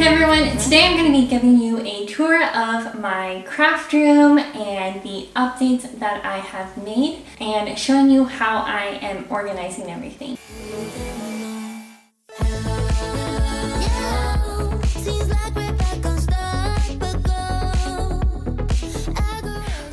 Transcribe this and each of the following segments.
Hey everyone, today I'm going to be giving you a tour of my craft room and the updates that I have made and showing you how I am organizing everything.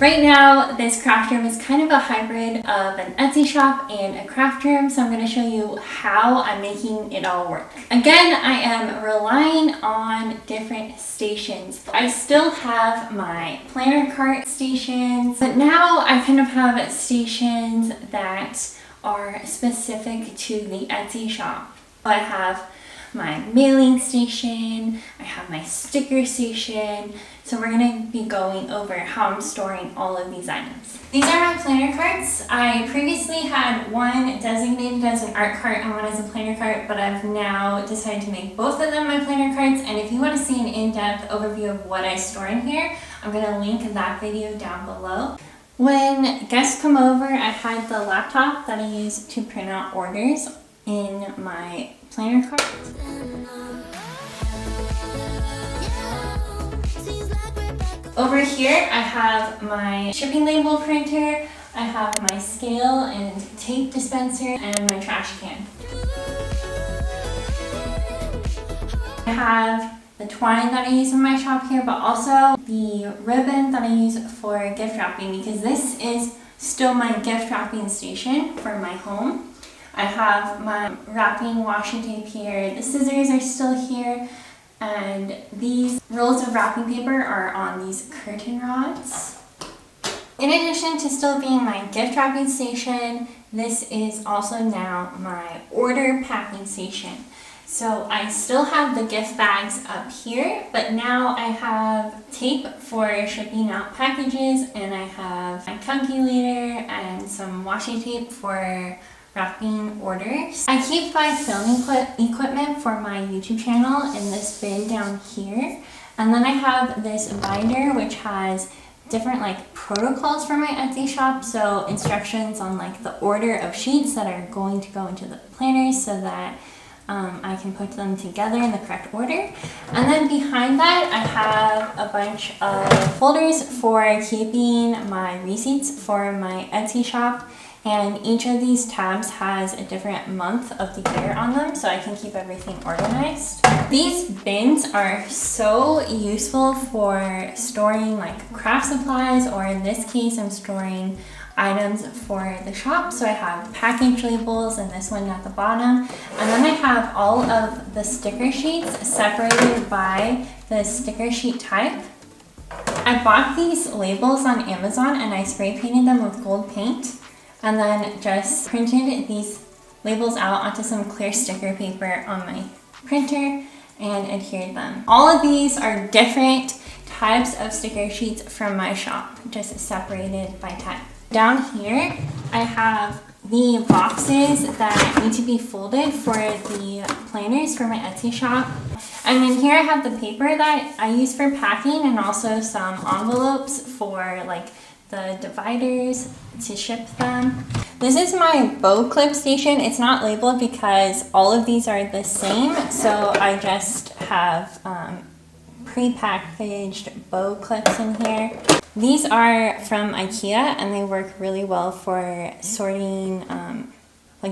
Right now, this craft room is kind of a hybrid of an Etsy shop and a craft room, so I'm going to show you how I'm making it all work. Again, I am relying on different stations. I still have my planner cart stations, but now I kind of have stations that are specific to the Etsy shop. I have my mailing station, I have my sticker station, so we're going to be going over how I'm storing all of these items. These are my planner carts. I previously had one designated as an art cart and one as a planner cart, but I've now decided to make both of them my planner carts, and if you want to see an in-depth overview of what I store in here, I'm going to link that video down below. When guests come over, I hide the laptop that I use to print out orders in my planner cart. Over here I have my shipping label printer, I have my scale and tape dispenser, and my trash can. I have the twine that I use in my shop here, but also the ribbon that I use for gift wrapping, because this is still my gift wrapping station for my home. I have my wrapping washi tape here, the scissors are still here, and these rolls of wrapping paper are on these curtain rods. In addition to still being my gift wrapping station, this is also now my order packing station. So I still have the gift bags up here, but now I have tape for shipping out packages, and I have my calculator and some washi tape for wrapping orders. I keep my filming equipment for my YouTube channel in this bin down here, and then I have this binder which has different protocols for my Etsy shop, so instructions on the order of sheets that are going to go into the planners so that I can put them together in the correct order. And then behind that I have a bunch of folders for keeping my receipts for my Etsy shop, and each of these tabs has a different month of the year on them, so I can keep everything organized. These bins are so useful for storing craft supplies, or in this case I'm storing items for the shop. So I have package labels and this one at the bottom, and then I have all of the sticker sheets separated by the sticker sheet type. I bought these labels on Amazon and I spray painted them with gold paint, and then just printed these labels out onto some clear sticker paper on my printer and adhered them. All of these are different types of sticker sheets from my shop, just separated by type. Down here I have the boxes that need to be folded for the planners for my Etsy shop. And then here I have the paper that I use for packing, and also some envelopes for the dividers to ship them. This is my bow clip station. It's not labeled because all of these are the same, so I just have pre-packaged bow clips in here. These are from Ikea and they work really well for sorting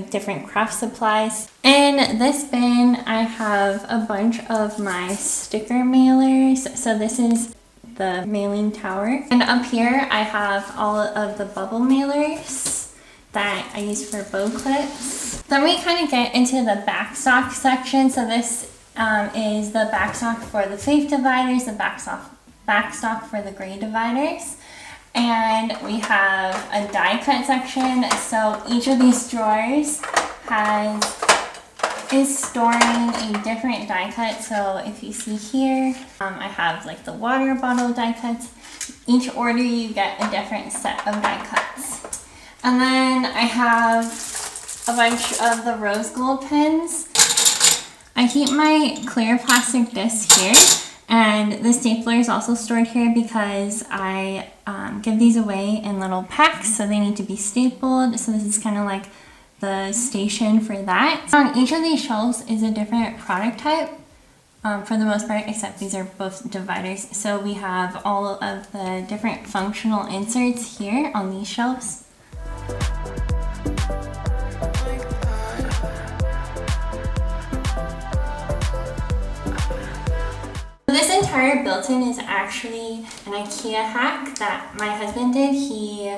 different craft supplies. In this bin I have a bunch of my sticker mailers. So this is the mailing tower, and up here I have all of the bubble mailers that I use for bow clips. Then we kind of get into the backstock section. So this is the backstock for the faith dividers, the backstock for the gray dividers, and we have a die cut section. So each of these drawers is storing a different die cut. So if you see here, I have the water bottle die cuts. Each order you get a different set of die cuts. And then I have a bunch of the rose gold pens. I keep my clear plastic disc here, and the stapler is also stored here because I give these away in little packs, so they need to be stapled. So this is kind of the station for that. On each of these shelves is a different product type for the most part, except these are both dividers. So we have all of the different functional inserts here on these shelves. This entire built-in is actually an Ikea hack that my husband did. He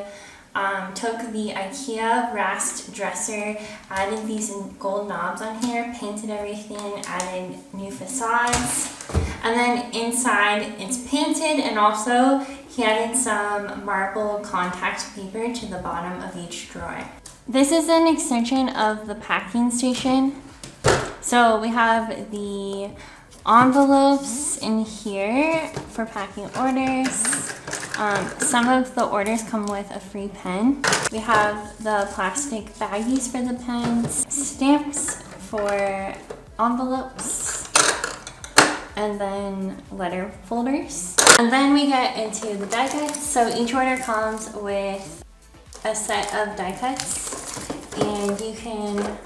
took the Ikea rasked dresser, added these gold knobs on here, painted everything, added new facades, and then inside it's painted, and also he added some marble contact paper to the bottom of each drawer. This is an extension of the packing station. So we have the envelopes in here for packing orders. Some of the orders come with a free pen. We have the plastic baggies for the pens, stamps for envelopes, and then letter folders. And then we get into the die cuts. So each order comes with a set of die cuts, and you can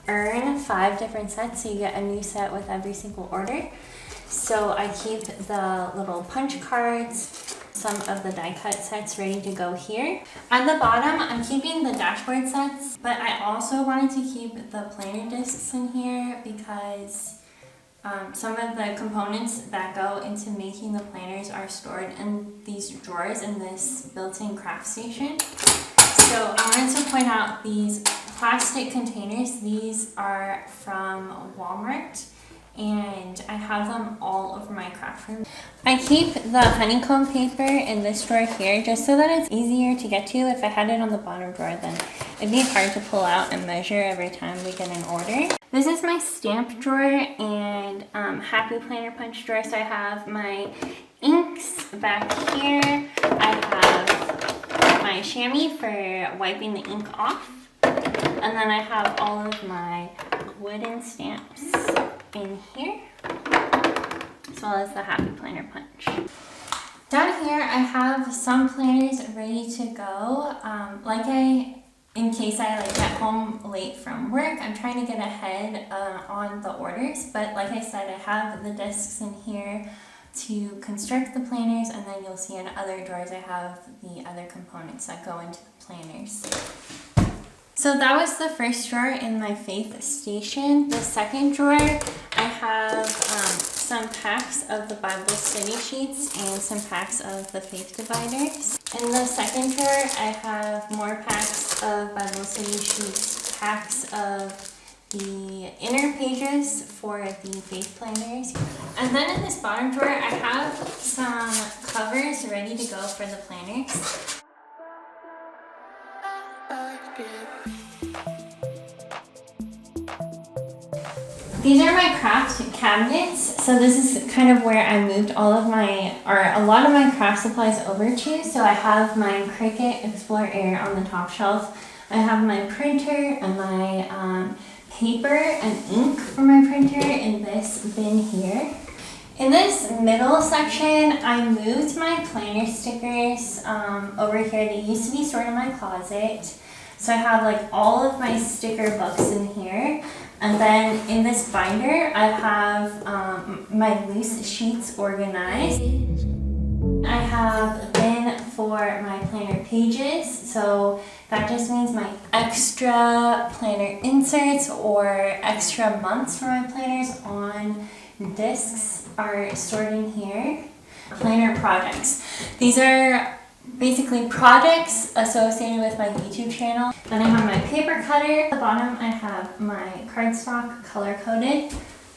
earn 5 different sets, so you get a new set with every single order. So I keep the little punch cards, some of the die cut sets ready to go here. At the bottom, I'm keeping the dashboard sets, but I also wanted to keep the planner discs in here because some of the components that go into making the planners are stored in these drawers in this built-in craft station. So I wanted to point out these plastic containers. These are from Walmart, and I have them all over my craft room. I keep the honeycomb paper in this drawer here just so that it's easier to get to. If I had it on the bottom drawer, then it'd be hard to pull out and measure every time we get an order. This is my stamp drawer and Happy Planner Punch drawer. So I have my inks back here. I have my chamois for wiping the ink off. And then I have all of my wooden stamps in here, as well as the Happy Planner Punch. Down here I have some planners ready to go. In case I get home late from work, I'm trying to get ahead on the orders. But like I said, I have the discs in here to construct the planners, and then you'll see in other drawers I have the other components that go into the planners. So that was the first drawer in my faith station. The second drawer, I have some packs of the Bible study sheets and some packs of the faith dividers. In the second drawer, I have more packs of Bible study sheets, packs of the inner pages for the faith planners. And then in this bottom drawer, I have some covers ready to go for the planners. These are my craft cabinets. So this is kind of where I moved all of my, or a lot of my craft supplies over to. So I have my Cricut Explore Air on the top shelf. I have my printer and my paper and ink for my printer in this bin here. In this middle section, I moved my planner stickers over here. They used to be stored in my closet. So I have all of my sticker books in here. And then in this binder, I have my loose sheets organized. I have a bin for my planner pages. So that just means my extra planner inserts or extra months for my planners on discs are stored in here. Planner projects. These are basically projects associated with my YouTube channel. Then I have my paper cutter. At the bottom I have my cardstock color coded.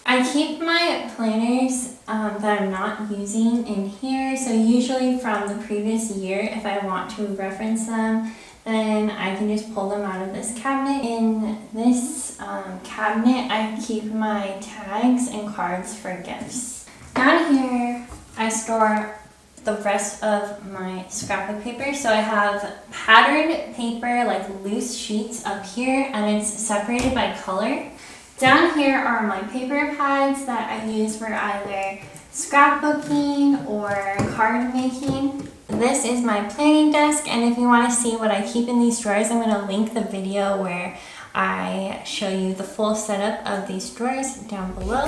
I keep my planners that I'm not using in here. So usually from the previous year, if I want to reference them, then I can just pull them out of this cabinet. In this cabinet, I keep my tags and cards for gifts. Down here, I store the rest of my scrapbook paper. So I have patterned paper, loose sheets up here, and it's separated by color. Down here are my paper pads that I use for either scrapbooking or card making. This is my planning desk, and if you want to see what I keep in these drawers, I'm going to link the video where I show you the full setup of these drawers down below.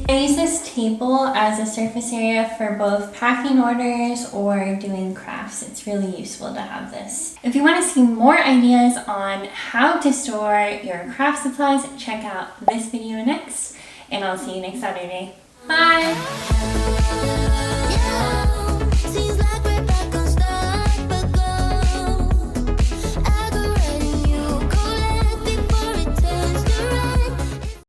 I use this table as a surface area for both packing orders or doing crafts. It's really useful to have this. If you want to see more ideas on how to store your craft supplies, check out this video next, and I'll see you next Saturday. Bye!